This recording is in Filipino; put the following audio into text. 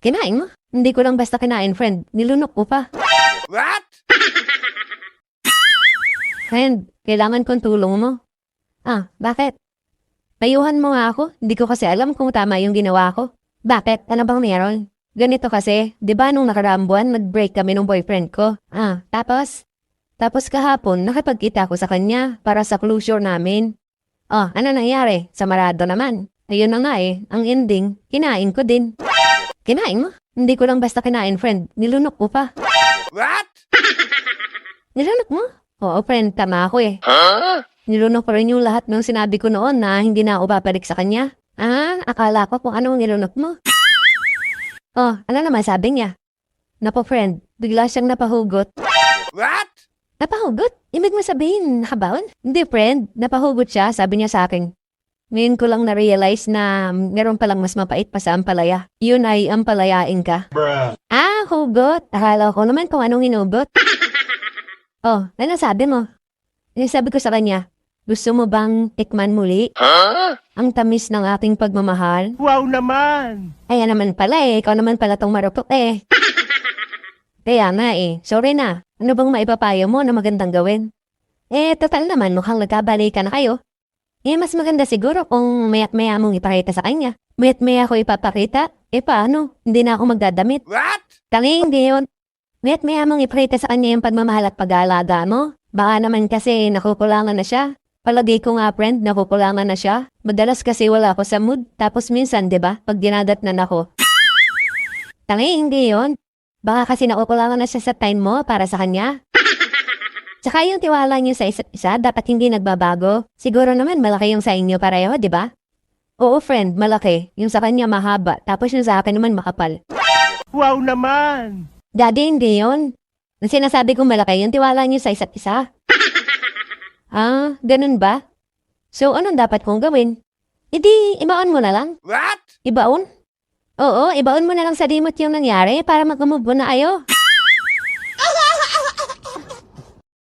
Kinain mo? Hindi ko lang basta kinain, friend. Nilunok ko pa. What? Friend, kailangan kong tulong mo. Bakit? Payuhan mo nga ako. Hindi ko kasi alam kung tama yung ginawa ko. Bakit? Ano bang meron? Ganito kasi, di ba nung nakaraang buwan, nag-break kami ng boyfriend ko? Tapos? Tapos kahapon, nakipagkita ako sa kanya para sa closure namin. Ano nangyari? Sa Marado naman. Ayun na nga ang ending, kinain ko din. Kinain mo? Hindi ko lang basta kinain, friend. Nilunok ko pa. What? Nilunok mo? Oo, friend, tama ako Huh? Nilunok pa rin yung lahat ng sinabi ko noon na hindi na ako babalik sa kanya. Akala ko kung anong nilunok mo. Ano naman sabi niya? Napo, friend, bigla siyang napahugot. What? Napahugot? Ibig mo sabihin, nakabaon? Hindi, friend. Napahugot siya, sabi niya sa akin. Ngayon ko lang na-realize na meron palang mas mapait pa sa ampalaya. Yun ay ampalayain ka. Bruh. Hugot. Akala ko naman kung anong hinugot. Ano sabi mo? Sabi ko sa kanya, gusto mo bang tikman muli? Huh? Ang tamis ng ating pagmamahal? Wow naman! Ayan naman pala ikaw naman pala tong marupok Kaya nga sorry na. Ano bang maipapayo mo na magandang gawin? Total naman mukhang nagkabalikan na kayo. Mas maganda siguro kung maya't-maya mong ipakita sa kanya. Maya't-maya ko ipapakita? Paano? Hindi na ako magdadamit. What? Tanging hindi yun. Maya't-maya mong ipakita sa kanya yung pagmamahal at pag-aalaga mo. Baka naman kasi nakukulangan na siya. Palagi ko nga, friend, nakukulangan na siya. Madalas kasi wala ako sa mood. Tapos minsan, 'di ba, pag dinadatnan ako. Tanging hindi yun. Baka kasi nakukulangan na siya sa time mo para sa kanya. Tsaka yung tiwala niyo sa isa't isa, dapat hindi nagbabago. Siguro naman malaki yung sa inyo pareho, di ba? Oo, friend, malaki. Yung sa kanya mahaba, tapos yung sa akin naman makapal. Wow naman! Daddy, hindi yun. Ang sinasabi kong malaki, yung tiwala niyo sa isa't isa. Ganun ba? So, anong dapat kong gawin? Ibaon mo na lang. What? Ibaon? Oo, ibaon mo na lang sa dimot yung nangyari para mag-move on na kayo.